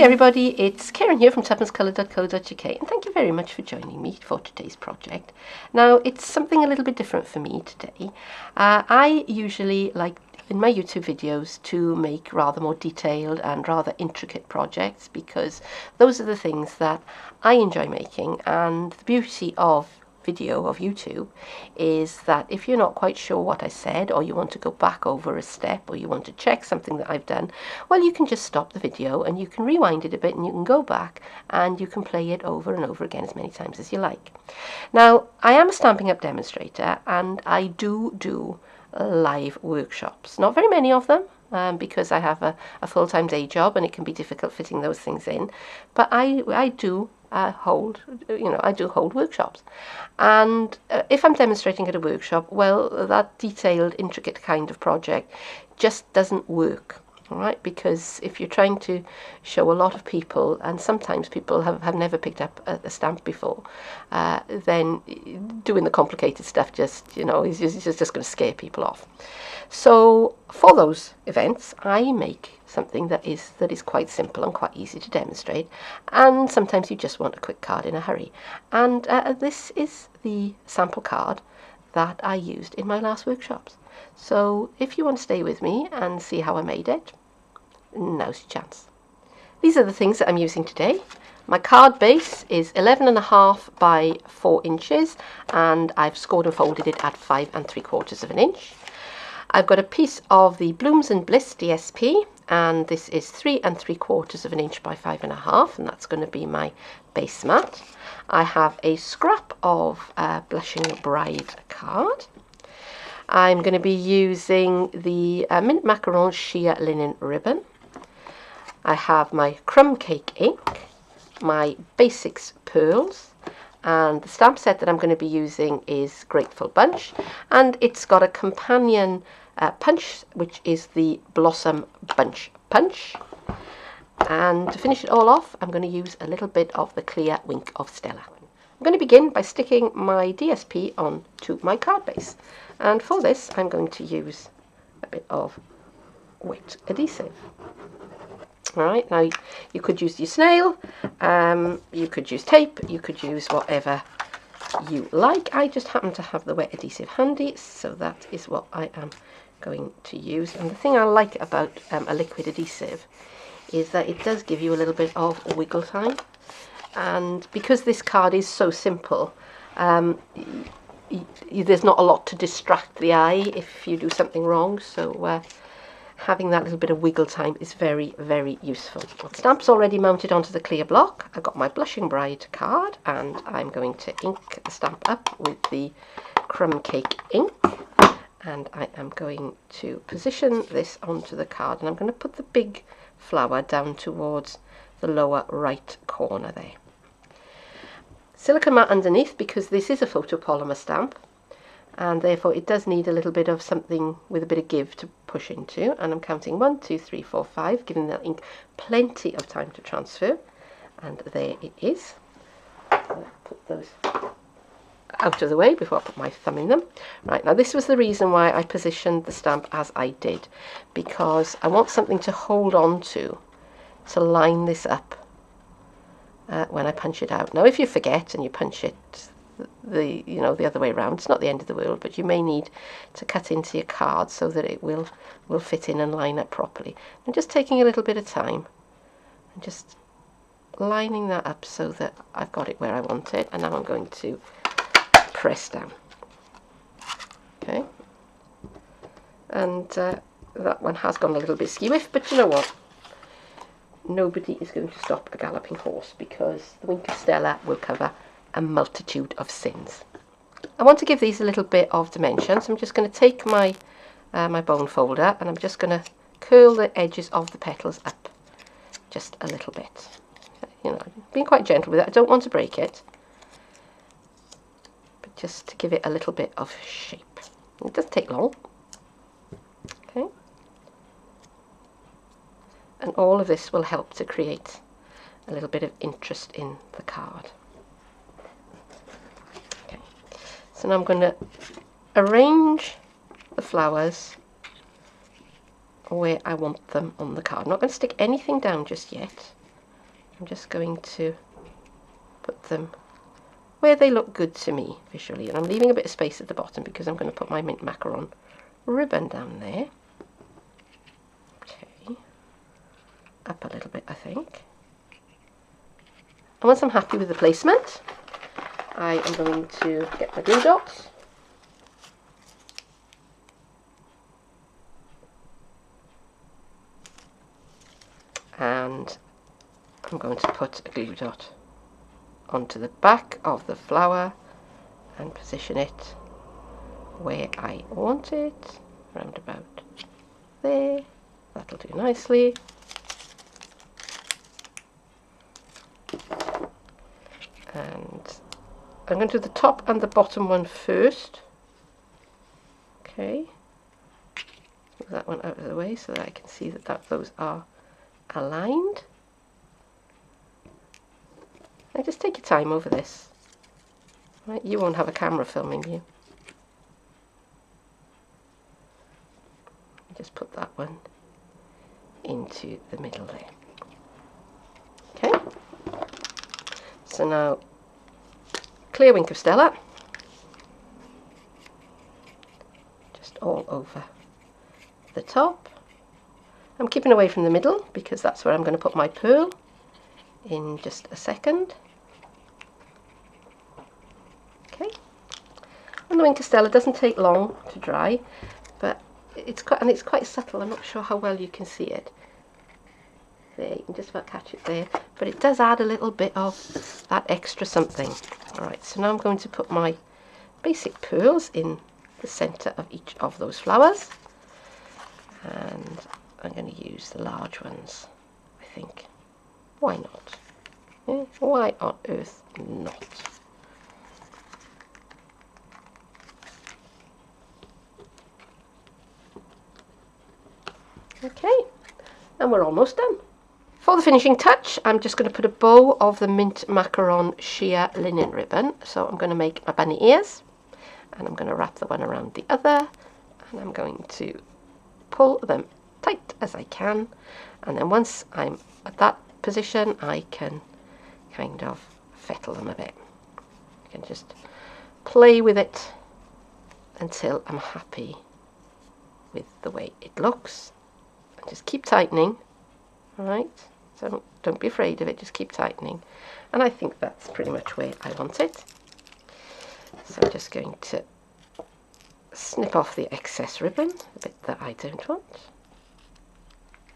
everybody, it's Keren here from tuppencecoloured.co.uk, and thank you very much for joining me for today's project. Now, it's something a little bit different for me today. I usually like in my YouTube videos to make rather more detailed and rather intricate projects because those are the things that I enjoy making, and the beauty of video of YouTube is that if you're not quite sure what I said, or you want to go back over a step, or you want to check something that I've done, well, you can just stop the video and you can rewind it a bit and you can go back and you can play it over and over again as many times as you like. Now, I am a Stampin' Up demonstrator and I do live workshops. Not very many of them, because I have a full-time day job and it can be difficult fitting those things in, but I do hold workshops. And if I'm demonstrating at a workshop, well, that detailed, intricate kind of project just doesn't work. All right, because if you're trying to show a lot of people, and sometimes people have never picked up a stamp before, then doing the complicated stuff just is just going to scare people off. So for those events, I make something that is quite simple and quite easy to demonstrate, and sometimes you just want a quick card in a hurry. And this is the sample card that I used in my last workshops. So if you want to stay with me and see how I made it, now's your chance. These are the things that I'm using today. My card base is 11.5 by 4 inches, and I've scored and folded it at 5 3/4 inches. I've got a piece of the Blooms and Bliss DSP, and this is 3 3/4 inches by 5.5, and that's going to be my base mat. I have a scrap of Blushing Bride card. I'm going to be using the Mint Macaron sheer linen ribbon. I have my crumb cake ink, my basics pearls, and the stamp set that I'm going to be using is Grateful Bunch, and it's got a companion punch, which is the Blossom Bunch Punch. And to finish it all off, I'm going to use a little bit of the clear Wink of Stella. I'm going to begin by sticking my DSP onto my card base, and for this I'm going to use a bit of wet adhesive. Alright, now you could use your snail, you could use tape, you could use whatever you like. I just happen to have the wet adhesive handy, so that is what I am going to use. And the thing I like about a liquid adhesive is that it does give you a little bit of wiggle time, and because this card is so simple, there's not a lot to distract the eye if you do something wrong, so having that little bit of wiggle time is very, very useful. The stamp's already mounted onto the clear block. I've got my Blushing Bride card, and I'm going to ink the stamp up with the crumb cake ink, and I am going to position this onto the card, and I'm going to put the big flower down towards the lower right corner there. Silicone mat underneath, because this is a photopolymer stamp, and therefore it does need a little bit of something with a bit of give to push into, and I'm counting 1, 2, 3, 4, 5, giving that ink plenty of time to transfer, and there it is. I'll put those out of the way before I put my thumb in them. Right, now this was the reason why I positioned the stamp as I did, because I want something to hold on to line this up when I punch it out. Now if you forget and you punch it the other way around, it's not the end of the world, but you may need to cut into your card so that it will fit in and line up properly. I'm just taking a little bit of time and just lining that up so that I've got it where I want it, and now I'm going to press down. Okay, and that one has gone a little bit skewiff, but you know what? Nobody is going to stop a galloping horse, because the Wink of Stella will cover a multitude of sins. I want to give these a little bit of dimension, so I'm just going to take my my bone folder, and I'm just going to curl the edges of the petals up just a little bit. Being quite gentle with it. I don't want to break it, but just to give it a little bit of shape. It doesn't take long. Okay, and all of this will help to create a little bit of interest in the card. So now I'm going to arrange the flowers where I want them on the card. I'm not going to stick anything down just yet. I'm just going to put them where they look good to me visually, and I'm leaving a bit of space at the bottom because I'm going to put my mint macaron ribbon down there. Okay, up a little bit I think. And once I'm happy with the placement, I am going to get my glue dots. And I'm going to put a glue dot onto the back of the flower and position it where I want it, round about there. That'll do nicely. And I'm going to do the top and the bottom one first. Okay, move that one out of the way so that I can see that those are aligned. Now just take your time over this. Right, you won't have a camera filming you. Just put that one into the middle there. Okay. So now, clear Wink of Stella. Just all over the top. I'm keeping away from the middle because that's where I'm going to put my pearl in just a second. Okay. And the Wink of Stella doesn't take long to dry, but it's quite subtle. I'm not sure how well you can see it. There, you can just about catch it there, but it does add a little bit of that extra something. Alright, so now I'm going to put my basic pearls in the centre of each of those flowers, and I'm going to use the large ones, I think. Why not? Yeah, why on earth not? Okay, and we're almost done. For the finishing touch, I'm just going to put a bow of the mint macaron sheer linen ribbon. So I'm going to make my bunny ears, and I'm going to wrap the one around the other, and I'm going to pull them tight as I can, and then once I'm at that position I can kind of fettle them a bit. I can just play with it until I'm happy with the way it looks, and just keep tightening. Alright, so don't be afraid of it, just keep tightening, and I think that's pretty much where I want it. So I'm just going to snip off the excess ribbon, the bit that I don't want,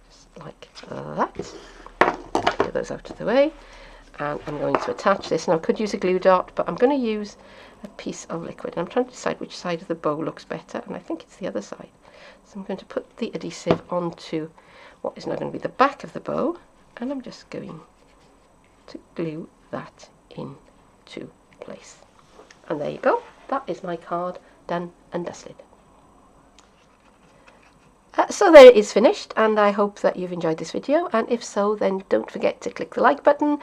just like that. Get those out of the way, and I'm going to attach this. Now I could use a glue dot, but I'm going to use a piece of liquid, and I'm trying to decide which side of the bow looks better, and I think it's the other side. So I'm going to put the adhesive onto what is now going to be the back of the bow, and I'm just going to glue that into place. And there you go, that is my card done and dusted. So there it is finished, and I hope that you've enjoyed this video, and if so then don't forget to click the like button,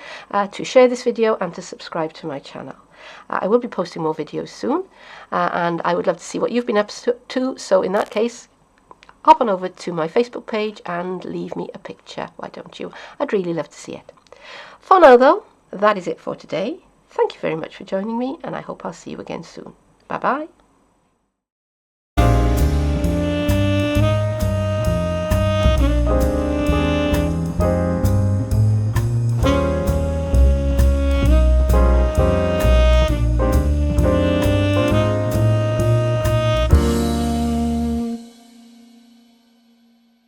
to share this video, and to subscribe to my channel. I will be posting more videos soon, and I would love to see what you've been up to, so in that case hop on over to my Facebook page and leave me a picture, why don't you? I'd really love to see it. For now though, that is it for today. Thank you very much for joining me, and I hope I'll see you again soon. Bye bye.